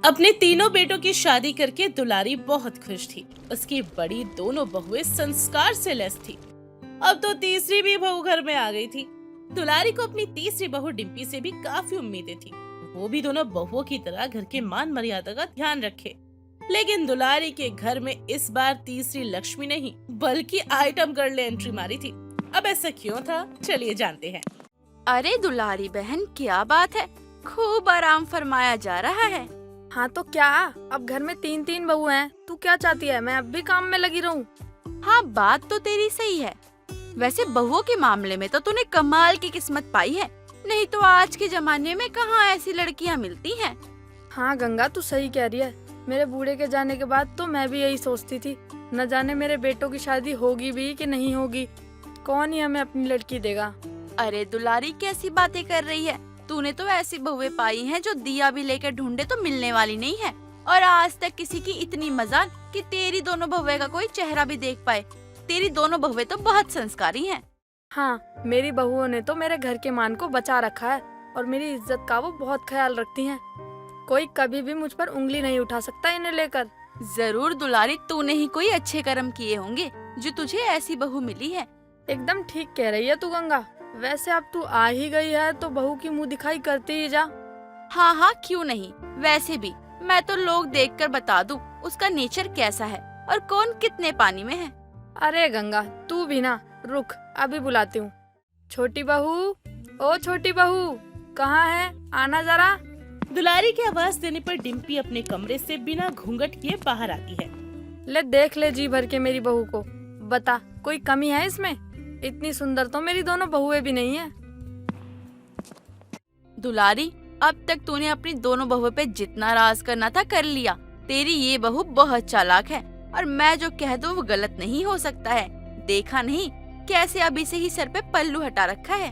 अपने तीनों बेटों की शादी करके दुलारी बहुत खुश थी। उसकी बड़ी दोनों बहुएं संस्कार से लैस थी। अब तो तीसरी भी बहू घर में आ गई थी। दुलारी को अपनी तीसरी बहू डिम्पी से भी काफी उम्मीदें थी। वो भी दोनों बहुओं की तरह घर के मान मर्यादा का ध्यान रखे। लेकिन दुलारी के घर में इस बार तीसरी लक्ष्मी नहीं बल्कि आइटम गर्ल ने एंट्री मारी थी। अब ऐसा क्यों था, चलिए जानते हैं। अरे दुलारी बहन, क्या बात है, खूब आराम फरमाया जा रहा है। हाँ तो क्या, अब घर में तीन तीन बहू हैं, तू क्या चाहती है मैं अब भी काम में लगी रहूं? हाँ, बात तो तेरी सही है। वैसे बहुओं के मामले में तो तूने कमाल की किस्मत पाई है, नहीं तो आज के जमाने में कहाँ ऐसी लड़कियाँ मिलती हैं। हाँ गंगा, तू सही कह रही है। मेरे बूढ़े के जाने के बाद तो मैं भी यही सोचती थी, न जाने मेरे बेटों की शादी होगी भी कि नहीं होगी, कौन ही हमें अपनी लड़की देगा। अरे दुलारी, कैसी बातें कर रही है, तूने तो ऐसी बहुएं पाई हैं जो दिया भी लेकर ढूंढे तो मिलने वाली नहीं है। और आज तक किसी की इतनी मजाल कि तेरी दोनों बहुएं का कोई चेहरा भी देख पाए। तेरी दोनों बहुएं तो बहुत संस्कारी हैं। हाँ, मेरी बहुओं ने तो मेरे घर के मान को बचा रखा है और मेरी इज्जत का वो बहुत ख्याल रखती हैं। कोई कभी भी मुझ पर उंगली नहीं उठा सकता इन्हें लेकर। जरूर दुलारी, तूने ही कोई अच्छे कर्म किए होंगे जो तुझे ऐसी बहू मिली है। एकदम ठीक कह रही है तू गंगा। वैसे अब तू आ ही गई है तो बहू की मुंह दिखाई करती ही जा। हाँ हाँ, क्यों नहीं। वैसे भी मैं तो लोग देखकर बता दूं उसका नेचर कैसा है और कौन कितने पानी में है। अरे गंगा, तू भी ना रुक, अभी बुलाती हूँ। छोटी बहू, ओ छोटी बहू, कहाँ है, आना जरा। दुलारी की आवाज देने पर डिम्पी अपने कमरे से बिना घूंघट किए बाहर आती है। ले देख ले जी भर के मेरी बहू को, बता कोई कमी है इसमें? इतनी सुंदर तो मेरी दोनों बहुएं भी नहीं है। दुलारी, अब तक तूने अपनी दोनों बहुओं पे जितना राज करना था कर लिया। तेरी ये बहू बहुत चालाक है और मैं जो कह दूं वो गलत नहीं हो सकता है। देखा नहीं कैसे अभी से ही सर पे पल्लू हटा रखा है।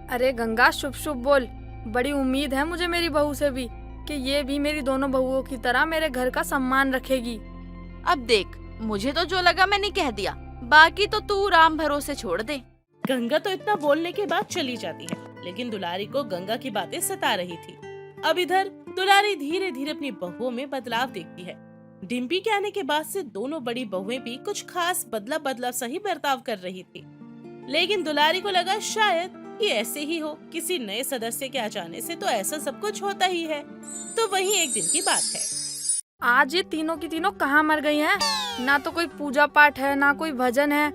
अरे गंगा, शुभ शुभ बोल। बड़ी उम्मीद है मुझे मेरी बहू से भी कि ये भी मेरी दोनों बहुओं की तरह मेरे घर का सम्मान रखेगी। अब देख, मुझे तो जो लगा मैंने कह दिया, बाकी तो तू राम भरोसे छोड़ दे। गंगा तो इतना बोलने के बाद चली जाती है, लेकिन दुलारी को गंगा की बातें सता रही थी। अब इधर दुलारी धीरे धीरे अपनी बहुओं में बदलाव देखती है। डिम्पी के आने के बाद से दोनों बड़ी बहुएं भी कुछ खास बदला बदला सही बर्ताव कर रही थी। लेकिन दुलारी को लगा शायद ये ऐसे ही हो, किसी नए सदस्य के आ जाने से तो ऐसा सब कुछ होता ही है। तो वही एक दिन की बात है। आज ये तीनों की तीनों कहाँ मर गई हैं? ना तो कोई पूजा पाठ है ना कोई भजन है।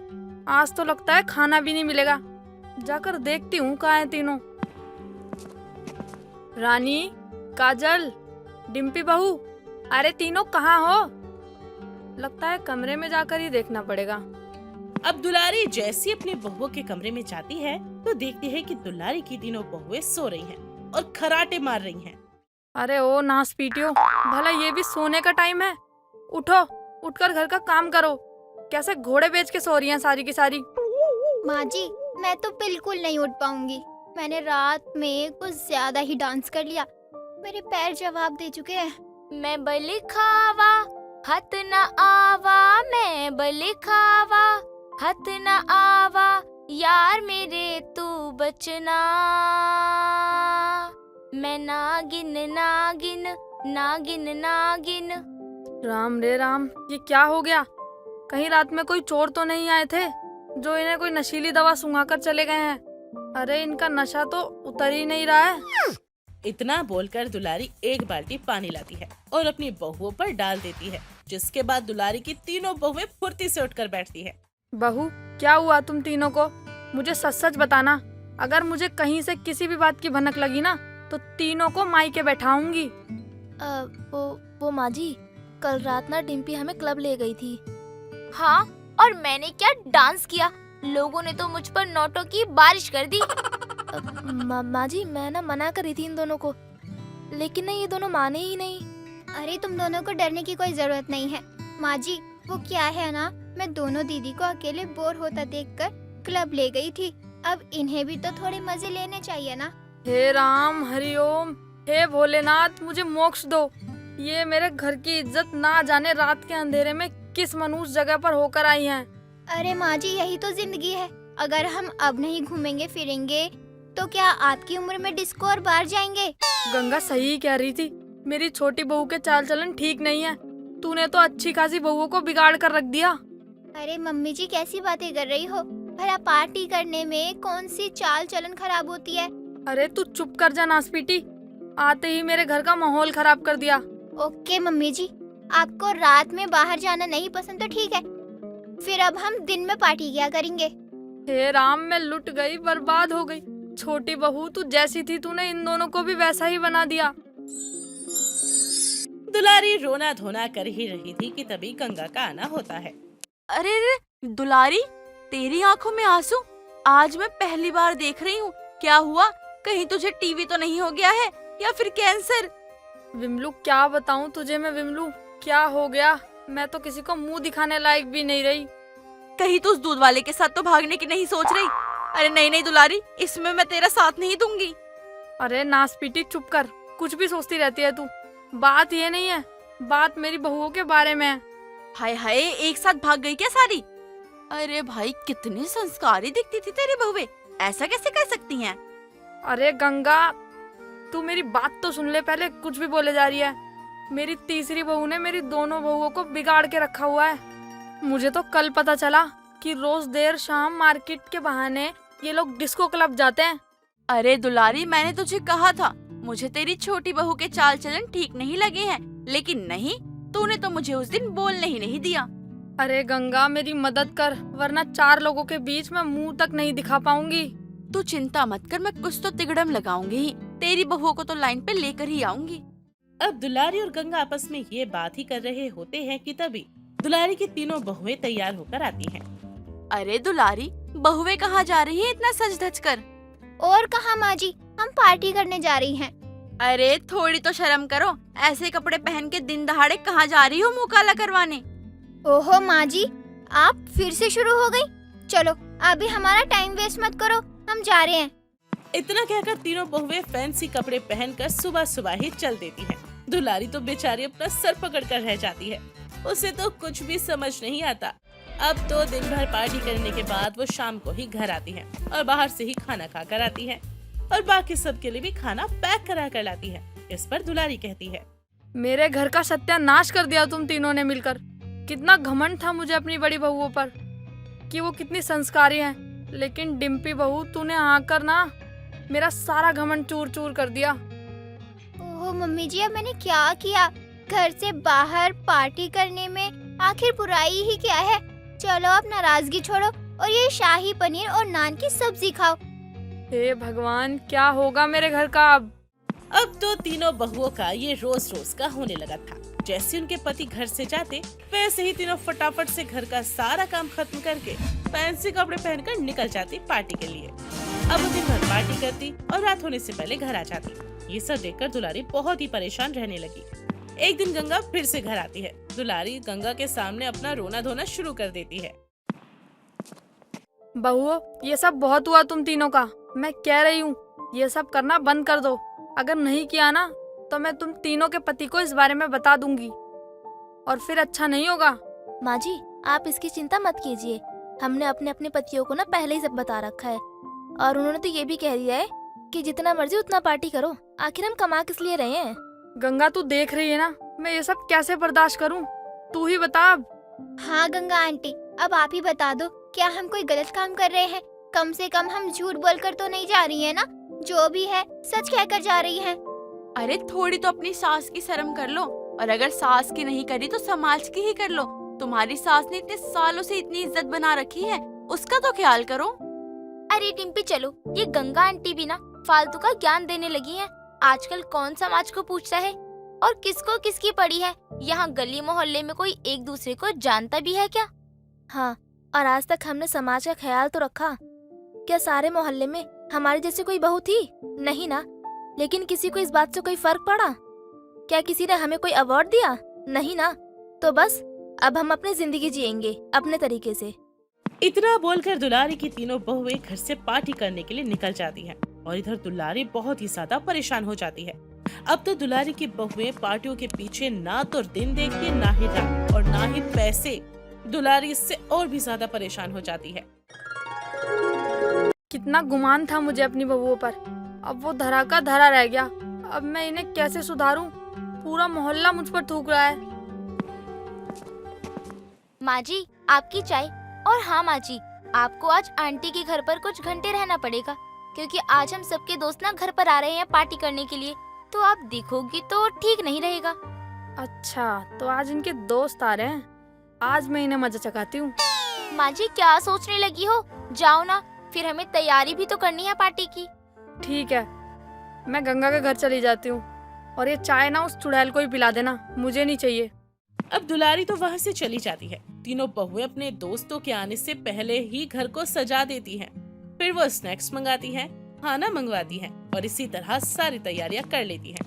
आज तो लगता है खाना भी नहीं मिलेगा। जाकर देखती हूँ कहाँ है तीनों। रानी, काजल, डिम्पी बहू, अरे तीनों कहाँ हो? लगता है कमरे में जाकर ही देखना पड़ेगा। अब दुलारी जैसी अपने बहुओं के कमरे में जाती है तो देखती है कि दुलारी की तीनों बहुएं सो रही हैं और खराटे मार रही हैं। अरे ओ नास पीटियो, भला ये भी सोने का टाइम है? उठो, उठकर घर का काम करो। कैसे घोड़े बेच के सो रही हैं सारी की सारी। माँ जी, मैं तो बिल्कुल नहीं उठ पाऊंगी। मैंने रात में कुछ ज्यादा ही डांस कर लिया, मेरे पैर जवाब दे चुके हैं। मैं बलि खावा हथ न आवा, मैं बलि खावा हथ न आवा, यार मेरे तू बचना। मैं नागिन नागिन नागिन नागिन। राम रे राम, ये क्या हो गया? कहीं रात में कोई चोर तो नहीं आए थे जो इन्हें कोई नशीली दवा सुंघाकर चले गए हैं? अरे इनका नशा तो उतर ही नहीं रहा है। इतना बोलकर दुलारी एक बाल्टी पानी लाती है और अपनी बहुओं पर डाल देती है, जिसके बाद दुलारी की तीनों बहुएं फुर्ती से उठकर बैठती है। बहू, क्या हुआ तुम तीनों को? मुझे सच सच बताना। अगर मुझे कहीं से किसी भी बात की भनक लगी ना तो तीनों को मायके बैठाऊंगी। वो माँ जी, कल रात ना डिम्पी हमें क्लब ले गई थी। हाँ, और मैंने क्या डांस किया, लोगों ने तो मुझ पर नोटों की बारिश कर दी। माँ जी, मैं ना मना करी थी इन दोनों को, लेकिन ना ये दोनों माने ही नहीं। अरे तुम दोनों को डरने की कोई जरूरत नहीं है माँ जी। वो क्या है ना, मैं दोनों दीदी को अकेले बोर होता देखकर क्लब ले गई थी। अब इन्हें भी तो थोड़े मजे लेने चाहिए ना। हे राम हरिओम, हे भोलेनाथ, मुझे मोक्ष दो। ये मेरे घर की इज्जत ना जाने रात के अंधेरे में किस मनुष्य जगह पर होकर आई हैं। अरे माँ जी, यही तो जिंदगी है। अगर हम अब नहीं घूमेंगे फिरेंगे तो क्या आपकी उम्र में डिस्को और बार जाएंगे? गंगा सही कह रही थी। मेरी छोटी बहू के चाल चलन ठीक नहीं है। तूने तो अच्छी खासी बहुओं को बिगाड़ कर रख दिया। अरे मम्मी जी कैसी बातें कर रही हो? भला पार्टी करने में कौन सी चाल चलन खराब होती है? अरे तू चुप कर जा नासपीटी, आते ही मेरे घर का माहौल खराब कर दिया। ओके मम्मी जी, आपको रात में बाहर जाना नहीं पसंद तो ठीक है, फिर अब हम दिन में पार्टी किया करेंगे। हे राम, मैं लुट गई, बर्बाद हो गई। छोटी बहू तू जैसी थी, तूने इन दोनों को भी वैसा ही बना दिया। दुलारी रोना धोना कर ही रही थी कि तभी गंगा का आना होता है। अरे रे दुलारी, तेरी आंखों में आंसू आज मैं पहली बार देख रही हूँ। क्या हुआ? कहीं तुझे टीवी तो नहीं हो गया है या फिर कैंसर? विमलू क्या बताऊं तुझे मैं, विमलू क्या हो गया? मैं तो किसी को मुंह दिखाने लायक भी नहीं रही। कहीं तू उस दूध वाले के साथ तो भागने की नहीं सोच रही? अरे नहीं नहीं दुलारी, इसमें मैं तेरा साथ नहीं दूंगी। अरे नासपीटी चुप कर, कुछ भी सोचती रहती है तू। बात ये नहीं है, बात मेरी बहुओं के बारे में है। हाय हाय, एक साथ भाग गई क्या सारी? अरे भाई, कितनी संस्कारी दिखती थी तेरी बहुएं, ऐसा कैसे कर सकती हैं? अरे गंगा, तू मेरी बात तो सुन ले पहले, कुछ भी बोले जा रही है। मेरी तीसरी बहू ने मेरी दोनों बहुओं को बिगाड़ के रखा हुआ है। मुझे तो कल पता चला कि रोज देर शाम मार्केट के बहाने ये लोग डिस्को क्लब जाते हैं। अरे दुलारी, मैंने तुझे कहा था मुझे तेरी छोटी बहू के चाल चलन ठीक नहीं लगे हैं, लेकिन नहीं, तूने तो मुझे उस दिन बोलने ही नहीं दिया। अरे गंगा मेरी मदद कर, वरना 4 लोगों के बीच में मुंह तक नहीं दिखा पाऊंगी। तू चिंता मत कर, मैं कुछ तो तिगड़म लगाऊंगी ही। तेरी बहुओं को तो लाइन पे लेकर ही आऊंगी। अब दुलारी और गंगा आपस में ये बात ही कर रहे होते हैं कि तभी दुलारी की तीनों बहुएं तैयार होकर आती हैं। अरे दुलारी, बहुएं कहाँ जा रही है इतना सज धज कर? और कहाँ माँ जी, हम पार्टी करने जा रही हैं। अरे थोड़ी तो शर्म करो, ऐसे कपड़े पहन के दिन दहाड़े कहाँ जा रही हो मुँह काला करवाने? ओहो माँ जी, आप फिर से शुरू हो गई। चलो अभी हमारा टाइम वेस्ट मत करो, हम जा रहे हैं। इतना कहकर तीनों बहुएं फैंसी कपड़े पहनकर सुबह सुबह ही चल देती हैं। दुलारी तो बेचारी अपना सर पकड़कर रह जाती है, उसे तो कुछ भी समझ नहीं आता। अब तो दिन भर पार्टी करने के बाद वो शाम को ही घर आती है और बाहर से ही खाना खा कर आती है और बाकी सब के लिए भी खाना पैक करा कर लाती है। इस पर दुलारी कहती है, मेरे घर का सत्यानाश कर दिया तुम तीनों ने मिलकर। कितना घमंड था मुझे अपनी बड़ी बहुओं पर कि वो कितनी संस्कारी हैं, लेकिन डिम्पी बहू तूने आकर ना मेरा सारा घमंड चूर चूर कर दिया। ओहो मम्मी जी, अब मैंने क्या किया? घर से बाहर पार्टी करने में आखिर बुराई ही क्या है? चलो अब नाराजगी छोड़ो और ये शाही पनीर और नान की सब्जी खाओ। हे भगवान, क्या होगा मेरे घर का अब? अब तो तीनों बहुओं का ये रोज रोज का होने लगा था। जैसे उनके पति घर से जाते, वैसे ही तीनों फटाफट से घर का सारा काम खत्म करके फैंसी कपड़े पहनकर निकल जाती पार्टी के लिए। अब वो दिन भर पार्टी करती और रात होने से पहले घर आ जाती। ये सब देखकर दुलारी बहुत ही परेशान रहने लगी। एक दिन गंगा फिर से घर आती है। दुलारी गंगा के सामने अपना रोना धोना शुरू कर देती है। बहुओं, ये सब बहुत हुआ तुम तीनों का। मैं कह रही हूँ ये सब करना बंद कर दो। अगर नहीं किया ना तो मैं तुम तीनों के पति को इस बारे में बता दूंगी और फिर अच्छा नहीं होगा। माँ जी, आप इसकी चिंता मत कीजिए, हमने अपने अपने पतियों को ना पहले ही सब बता रखा है और उन्होंने तो ये भी कह दिया है कि जितना मर्जी उतना पार्टी करो, आखिर हम कमा किस लिए रहे हैं। गंगा तू देख रही है ना, मैं ये सब कैसे बर्दाश्त करूं? तू ही बता अब। हाँ गंगा आंटी, अब आप ही बता दो, क्या हम कोई गलत काम कर रहे हैं? कम से कम हम झूठ बोलकर तो नहीं जा रही है ना? जो भी है सच कहकर जा रही है। अरे थोड़ी तो अपनी सास की शर्म कर लो, और अगर सास की नहीं करी तो समाज की ही कर लो। तुम्हारी सास ने इतने सालों से इतनी इज्जत बना रखी है, उसका तो ख्याल करो। अरे डिम्पी चलो, ये गंगा आंटी भी ना फालतू का ज्ञान देने लगी है। आजकल कौन समाज को पूछता है और किसको किसकी पड़ी है? यहाँ गली मोहल्ले में कोई एक दूसरे को जानता भी है क्या? हाँ, और आज तक हमने समाज का ख्याल तो रखा। क्या सारे मोहल्ले में हमारी जैसी कोई बहू थी? नहीं ना। लेकिन किसी को इस बात से कोई फर्क पड़ा? क्या किसी ने हमें कोई अवार्ड दिया? नहीं ना। तो बस अब हम अपनी जिंदगी जिएंगे अपने तरीके से। इतना बोलकर दुलारी की तीनों बहुएं घर से पार्टी करने के लिए निकल जाती हैं और इधर दुलारी बहुत ही ज्यादा परेशान हो जाती है। अब तो दुलारी की बहुएं पार्टियों के पीछे ना तो दिन देखती, ना ही रात और ना ही पैसे। दुलारी इससे और भी ज्यादा परेशान हो जाती है। कितना गुमान था मुझे अपनी बहुओं पर, अब वो धरा का धरा रह गया। अब मैं इन्हें कैसे सुधारूं? पूरा मोहल्ला मुझ पर थूक रहा है। माँ जी, आपकी चाय। और हाँ माँ जी, आपको आज आंटी के घर पर कुछ घंटे रहना पड़ेगा, क्योंकि आज हम सबके दोस्त ना घर पर आ रहे हैं पार्टी करने के लिए, तो आप दिखोगी तो ठीक नहीं रहेगा। अच्छा, तो आज इनके दोस्त आ रहे हैं, आज मैं इन्हें मजा चखाती हूँ। माँ जी क्या सोचने लगी हो, जाओ ना, फिर हमें तैयारी भी तो करनी है पार्टी की। ठीक है, मैं गंगा के घर चली जाती हूँ, और ये चाय ना उस चुड़ैल को ही पिला देना, मुझे नहीं चाहिए। अब दुलारी तो वहाँ से चली जाती है। तीनों बहुएं अपने दोस्तों के आने से पहले ही घर को सजा देती हैं। फिर वो स्नैक्स मंगाती हैं, खाना मंगवाती हैं और इसी तरह सारी तैयारियां कर लेती हैं।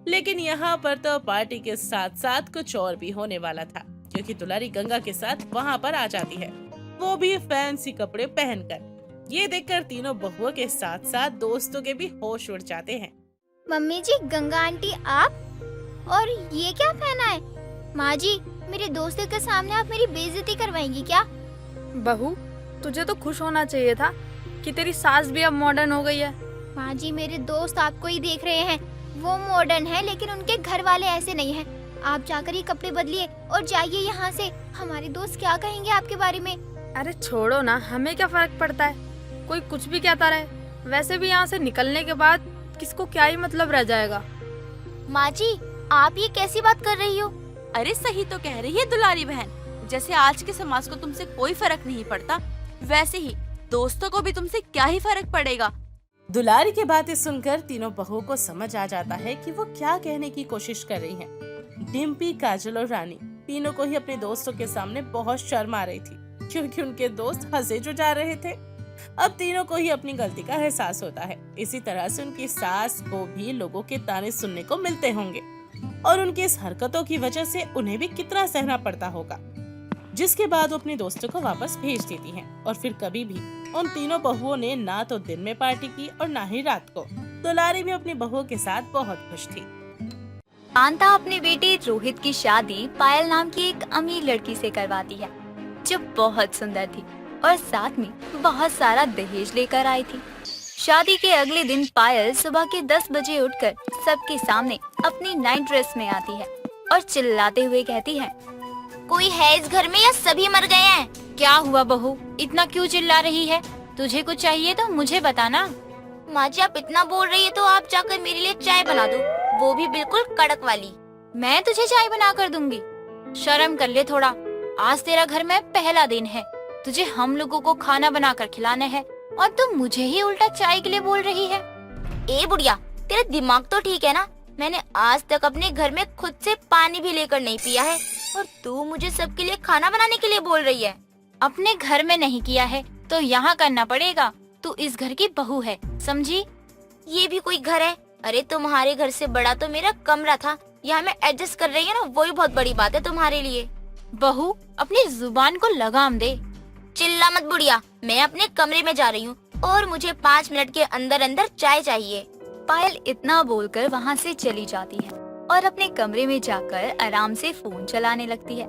लेकिन यहाँ पर तो पार्टी के साथ साथ कुछ और भी होने वाला था, क्योंकि दुलारी गंगा के साथ वहाँ पर आ जाती है, वो भी फैंसी कपड़े पहनकर। ये देखकर तीनों बहुओं के साथ साथ दोस्तों के भी होश उड़ जाते हैं। मम्मी जी, गंगा आंटी आप, और ये क्या पहना है? माँ जी, मेरे दोस्तों के सामने आप मेरी बेइज्जती करवाएंगी क्या? बहू, तुझे तो खुश होना चाहिए था कि तेरी सास भी अब मॉडर्न हो गई है। माँ जी, मेरे दोस्त आपको ही देख रहे हैं, वो मॉडर्न है लेकिन उनके घर वाले ऐसे नहीं हैं। आप जाकर ये कपड़े बदलिए और जाइए यहाँ से, हमारे दोस्त क्या कहेंगे आपके बारे में। अरे छोड़ो ना, हमें क्या फर्क पड़ता है, कोई कुछ भी कहता रहे। वैसे भी यहाँ से निकलने के बाद किसको क्या ही मतलब रह जाएगा। माँ जी, आप ये कैसी बात कर रही हो? अरे सही तो कह रही है दुलारी बहन, जैसे आज के समाज को तुमसे कोई फर्क नहीं पड़ता, वैसे ही दोस्तों को भी तुमसे क्या ही फर्क पड़ेगा। दुलारी की बातें सुनकर तीनों बहुओं को समझ आ जाता है कि वो क्या कहने की कोशिश कर रही हैं। डिम्पी, काजल और रानी तीनों को ही अपने दोस्तों के सामने बहुत शर्म आ रही थी, क्योंकि उनके दोस्त हंसे जो जा रहे थे। अब तीनों को ही अपनी गलती का एहसास होता है। इसी तरह से उनकी सास को भी लोगों के ताने सुनने को मिलते होंगे, और उनकी इस हरकतों की वजह से उन्हें भी कितना सहना पड़ता होगा। जिसके बाद वो अपने दोस्तों को वापस भेज देती हैं, और फिर कभी भी उन तीनों बहुओं ने ना तो दिन में पार्टी की और ना ही रात को। दुलारी भी अपनी बहुओं के साथ बहुत खुश थी। कांता अपने बेटे रोहित की शादी पायल नाम की एक अमीर लड़की से करवाती है, जो बहुत सुंदर थी और साथ में बहुत सारा दहेज लेकर आई थी। शादी के अगले दिन पायल सुबह के 10 बजे उठकर सबके सामने अपनी नाइट ड्रेस में आती है और चिल्लाते हुए कहती है, कोई है इस घर में या सभी मर गए हैं? क्या हुआ बहू, इतना क्यों चिल्ला रही है? तुझे कुछ चाहिए तो मुझे बताना। माँ जी, आप इतना बोल रही है तो आप जाकर मेरे लिए चाय बना दो, वो भी बिल्कुल कड़क वाली। मैं तुझे चाय बना कर दूंगी, शर्म कर ले थोड़ा। आज तेरा घर में पहला दिन है, तुझे हम लोगों को खाना बनाकर खिलाना है और तू मुझे ही उल्टा चाय के लिए बोल रही है। ए बुढ़िया, तेरा दिमाग तो ठीक है ना? मैंने आज तक अपने घर में खुद से पानी भी लेकर नहीं पिया है, और तू मुझे सबके लिए खाना बनाने के लिए बोल रही है। अपने घर में नहीं किया है तो यहाँ करना पड़ेगा, तू इस घर की बहू है, समझी? ये भी कोई घर है? अरे तुम्हारे घर से बड़ा तो मेरा कमरा था, यहाँ मैं एडजस्ट कर रही हूँ ना, वही बहुत बड़ी बात है तुम्हारे लिए। बहू, अपनी जुबान को लगाम दे। चिल्ला मत बुढ़िया, मैं अपने कमरे में जा रही हूँ और मुझे 5 मिनट के अंदर अंदर चाय चाहिए। पायल इतना बोलकर वहाँ से चली जाती है और अपने कमरे में जाकर आराम से फोन चलाने लगती है।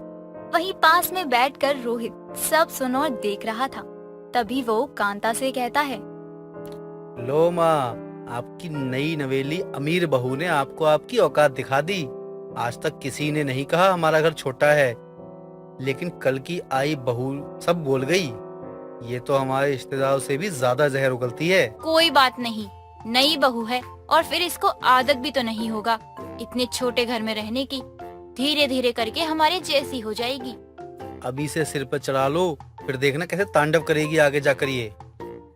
वहीं पास में बैठकर रोहित सब सुन और देख रहा था। तभी वो कांता से कहता है, लो माँ, आपकी नई नवेली अमीर बहू ने आपको आपकी औकात दिखा दी। आज तक किसी ने नहीं कहा हमारा घर छोटा है, लेकिन कल की आई बहू सब बोल गई। ये तो हमारे रिश्तेदारों से भी ज्यादा जहर उगलती है। कोई बात नहीं, नई बहू है और फिर इसको आदत भी तो नहीं होगा इतने छोटे घर में रहने की। धीरे धीरे करके हमारे जैसी हो जाएगी। अभी से सिर पर चढ़ा लो, फिर देखना कैसे तांडव करेगी आगे जाकर ये।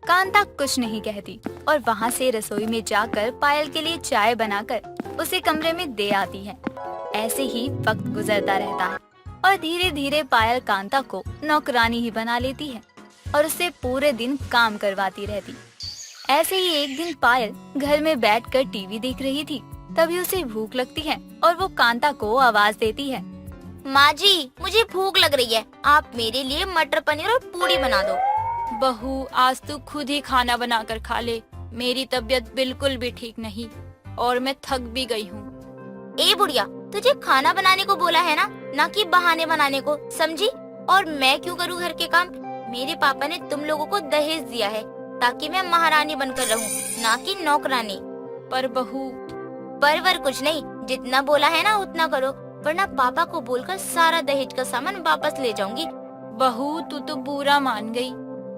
कांता कुछ नहीं कहती और वहाँ से रसोई में जाकर पायल के लिए चाय बनाकर उसे कमरे में दे आती है। ऐसे ही वक्त गुजरता रहता है और धीरे धीरे पायल कांता को नौकरानी ही बना लेती है और उससे पूरे दिन काम करवाती रहती। ऐसे ही एक दिन पायल घर में बैठकर टीवी देख रही थी। तभी उसे भूख लगती है और वो कांता को आवाज देती है, माँ जी, मुझे भूख लग रही है, आप मेरे लिए मटर पनीर और पूरी बना दो। बहू, आज तू खुद ही खाना बनाकर खा ले, मेरी तबीयत बिल्कुल भी ठीक नहीं और मैं थक भी गई हूँ। ए बुढ़िया, तुझे खाना बनाने को बोला है ना कि बहाने बनाने को, समझी? और मैं क्यों करूँ घर के काम? मेरे पापा ने तुम लोगों को दहेज दिया है ताकि मैं महारानी बनकर रहूं, ना कि नौकरानी। पर बहू, परवर कुछ नहीं, जितना बोला है ना उतना करो, वरना पापा को बोलकर सारा दहेज का सामान वापस ले जाऊंगी। बहू तू तो बुरा मान गई।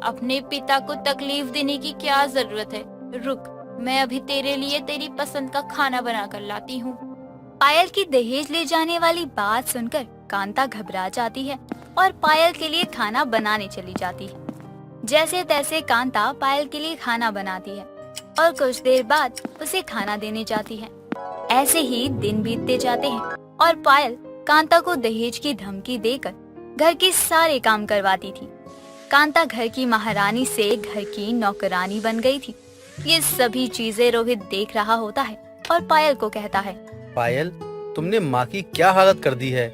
अपने पिता को तकलीफ देने की क्या जरूरत है। रुक, मैं अभी तेरे लिए तेरी पसंद का खाना बना कर लाती हूँ। पायल की दहेज ले जाने वाली बात सुनकर कांता घबरा जाती है और पायल के लिए खाना बनाने चली जाती है। जैसे तैसे कांता पायल के लिए खाना बनाती है और कुछ देर बाद उसे खाना देने जाती है। ऐसे ही दिन बीतते जाते हैं और पायल कांता को दहेज की धमकी देकर घर के सारे काम करवाती थी। कांता घर की महारानी से घर की नौकरानी बन गई थी। ये सभी चीजें रोहित देख रहा होता है और पायल को कहता है, पायल, तुमने माँ की क्या हालत कर दी है।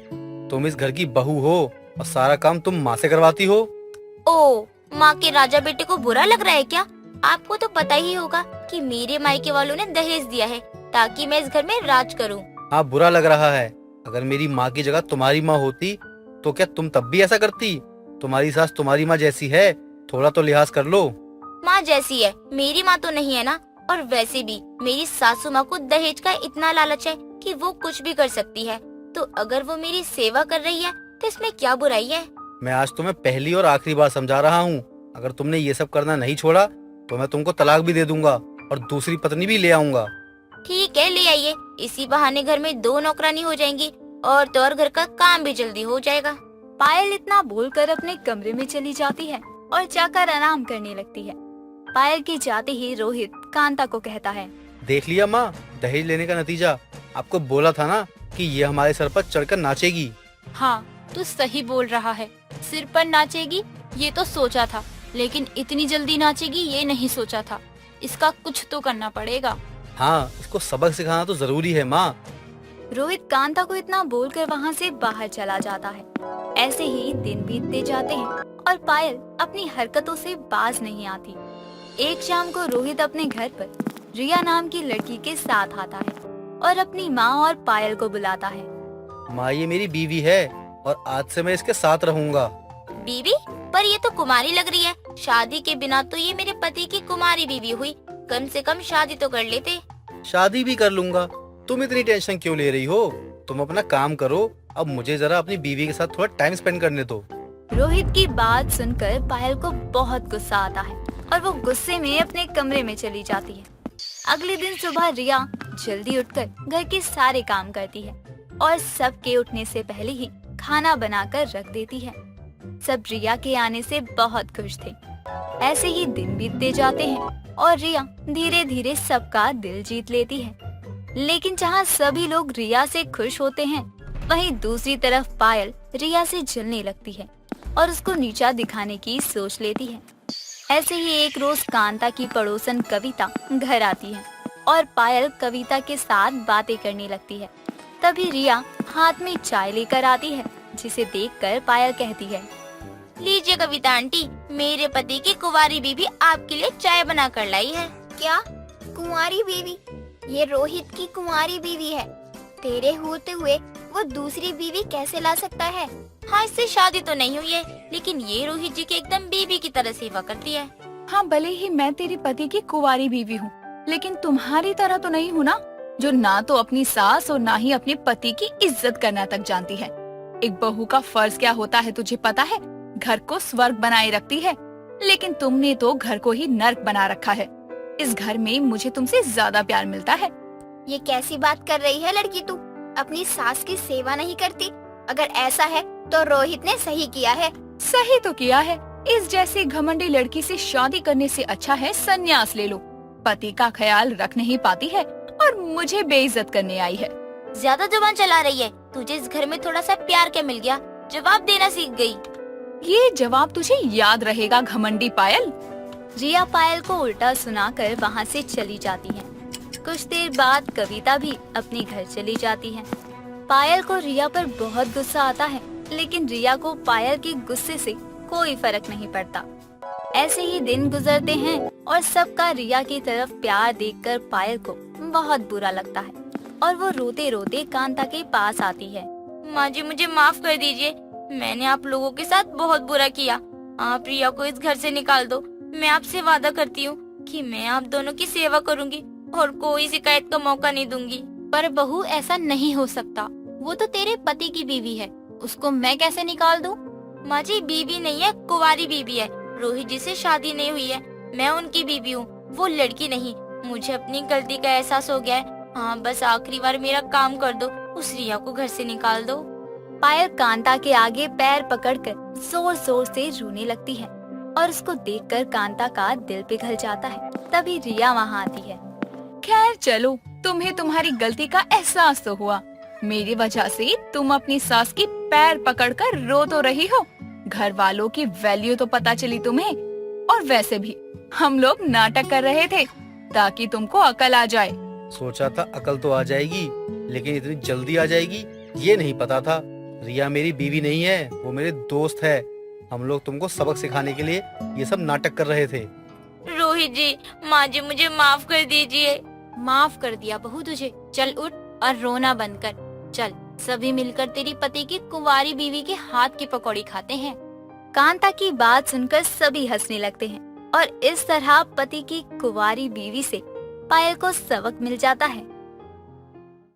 तुम इस घर की बहू हो और सारा काम तुम माँ से करवाती हो। ओ, माँ के राजा बेटे को बुरा लग रहा है क्या? आपको तो पता ही होगा कि मेरे मायके वालों ने दहेज दिया है ताकि मैं इस घर में राज करूं। हाँ, बुरा लग रहा है। अगर मेरी माँ की जगह तुम्हारी माँ होती तो क्या तुम तब भी ऐसा करती? तुम्हारी सास तुम्हारी माँ जैसी है, थोड़ा तो लिहाज कर लो। माँ जैसी है, मेरी माँ तो नहीं है ना। और वैसे भी मेरी सासू माँ को दहेज का इतना लालच है कि वो कुछ भी कर सकती है। तो अगर वो मेरी सेवा कर रही है तो इसमें क्या बुराई है? मैं आज तुम्हें पहली और आखिरी बार समझा रहा हूँ। अगर तुमने ये सब करना नहीं छोड़ा तो मैं तुमको तलाक भी दे दूंगा और दूसरी पत्नी भी ले आऊंगा। ठीक है, ले आइए। इसी बहाने घर में 2 नौकरानी हो जाएंगी और तो और घर का काम भी जल्दी हो जाएगा। पायल इतना बोलकर अपने कमरे में चली जाती है और जाकर आराम करने लगती है। पायल के जाते ही रोहित कांता को कहता है, देख लिया माँ, दहेज लेने का नतीजा। आपको बोला था ना कि ये हमारे सर पर चढ़कर नाचेगी। हाँ तू सही बोल रहा है। सिर पर नाचेगी ये तो सोचा था, लेकिन इतनी जल्दी नाचेगी ये नहीं सोचा था। इसका कुछ तो करना पड़ेगा। हाँ, इसको सबक सिखाना तो जरूरी है माँ। रोहित कांता को इतना बोलकर वहाँ से बाहर चला जाता है। ऐसे ही दिन बीतते जाते हैं और पायल अपनी हरकतों से बाज नहीं आती। एक शाम को रोहित अपने घर पर रिया नाम की लड़की के साथ आता है और अपनी माँ और पायल को बुलाता है। माँ, ये मेरी बीवी है और आज से मैं इसके साथ रहूंगा। बीवी? पर ये तो कुमारी लग रही है। शादी के बिना तो ये मेरे पति की कुमारी बीवी हुई। कम से कम शादी तो कर लेते। शादी भी कर लूंगा। तुम इतनी टेंशन क्यों ले रही हो? तुम अपना काम करो। अब मुझे जरा अपनी बीवी के साथ थोड़ा टाइम स्पेंड करने दो। रोहित की बात सुनकर पायल को बहुत गुस्सा आता है और वो गुस्से में अपने कमरे में चली जाती है। अगले दिन सुबह रिया जल्दी उठकर घर के सारे काम करती है और सबके उठने से पहले ही खाना बनाकर रख देती है। सब रिया के आने से बहुत खुश थे। ऐसे ही दिन बीतते जाते हैं और रिया धीरे धीरे सबका दिल जीत लेती है। लेकिन जहाँ सभी लोग रिया से खुश होते हैं, वहीं दूसरी तरफ पायल रिया से जलने लगती है और उसको नीचा दिखाने की सोच लेती है। ऐसे ही एक रोज कांता की पड़ोसन कविता घर आती है और पायल कविता के साथ बातें करने लगती है। तभी रिया हाथ में चाय लेकर आती है, जिसे देखकर पायल कहती है, लीजिए कविता आंटी, मेरे पति की कुंवारी बीवी आपके लिए चाय बना कर लाई है। क्या कुंवारी बीवी? ये रोहित की कुंवारी बीवी है। तेरे होते हुए वो दूसरी बीवी कैसे ला सकता है? हाँ, इससे शादी तो नहीं हुई है, लेकिन ये रोहित जी की एकदम बीवी की तरह सेवा करती है। हाँ, भले ही मैं तेरे पति की कुंवारी बीवी हूँ, लेकिन तुम्हारी तरह तो नहीं हूँ ना, जो ना तो अपनी सास और ना ही अपने पति की इज्जत करना तक जानती है। एक बहू का फर्ज क्या होता है तुझे पता है? घर को स्वर्ग बनाए रखती है, लेकिन तुमने तो घर को ही नर्क बना रखा है। इस घर में मुझे तुमसे ज्यादा प्यार मिलता है। ये कैसी बात कर रही है लड़की तू? अपनी सास की सेवा नहीं करती? अगर ऐसा है तो रोहित ने सही किया है। सही तो किया है। इस जैसी घमंडी लड़की से शादी करने से अच्छा है संन्यास ले लो। पति का ख्याल रख नहीं पाती है और मुझे बेइज्जत करने आई है। ज्यादा जुबान चला रही है। तुझे इस घर में थोड़ा सा प्यार क्या मिल गया? जवाब देना सीख गई। ये जवाब तुझे याद रहेगा घमंडी पायल। रिया पायल को उल्टा सुनाकर वहाँ से चली जाती है। कुछ देर बाद कविता भी अपने घर चली जाती है। पायल को रिया पर बहुत गुस्सा आता है, लेकिन रिया को पायल के गुस्से से कोई फर्क नहीं पड़ता। ऐसे ही दिन गुजरते हैं और सबका रिया की तरफ प्यार देखकर पायल को बहुत बुरा लगता है और वो रोते रोते कांता के पास आती है। माँ जी, मुझे माफ कर दीजिए। मैंने आप लोगों के साथ बहुत बुरा किया। आप रिया को इस घर से निकाल दो। मैं आपसे वादा करती हूँ कि मैं आप दोनों की सेवा करूँगी और कोई शिकायत का मौका नहीं दूंगी। पर बहू ऐसा नहीं हो सकता, वो तो तेरे पति की बीवी है, उसको मैं कैसे निकाल दूं? माँ जी बीवी नहीं है, कुंवारी बीवी है। रोहित जी से शादी नहीं हुई है, मैं उनकी बीवी हूँ, वो लड़की नहीं। मुझे अपनी गलती का एहसास हो गया है। हाँ बस आखिरी बार मेरा काम कर दो, उस रिया को घर से निकाल दो। पायल कांता के आगे पैर पकड़कर जोर जोर से रोने लगती है और उसको देखकर कांता का दिल पिघल जाता है। तभी रिया वहाँ आती है। खैर चलो, तुम्हें तुम्हारी गलती का एहसास तो हुआ। मेरी वजह से तुम अपनी सास की पैर पकड़कर रो तो रही हो। घर वालों की वैल्यू तो पता चली तुम्हें। और वैसे भी हम लोग नाटक कर रहे थे ताकि तुमको अकल आ जाए। सोचा था अकल तो आ जाएगी, लेकिन इतनी जल्दी आ जाएगी ये नहीं पता था। रिया मेरी बीवी नहीं है, वो मेरे दोस्त है। हम लोग तुमको सबक सिखाने के लिए ये सब नाटक कर रहे थे। रोहित जी, माँ जी मुझे माफ कर दीजिए। माफ कर दिया बहू तुझे। चल उठ और रोना बंद कर। चल सभी मिलकर तेरी पति की कुंवारी बीवी के हाथ की पकौड़ी खाते हैं। कांता की बात सुनकर सभी हंसने लगते हैं और इस तरह पति की कुंवारी बीवी से पायल को सबक मिल जाता है।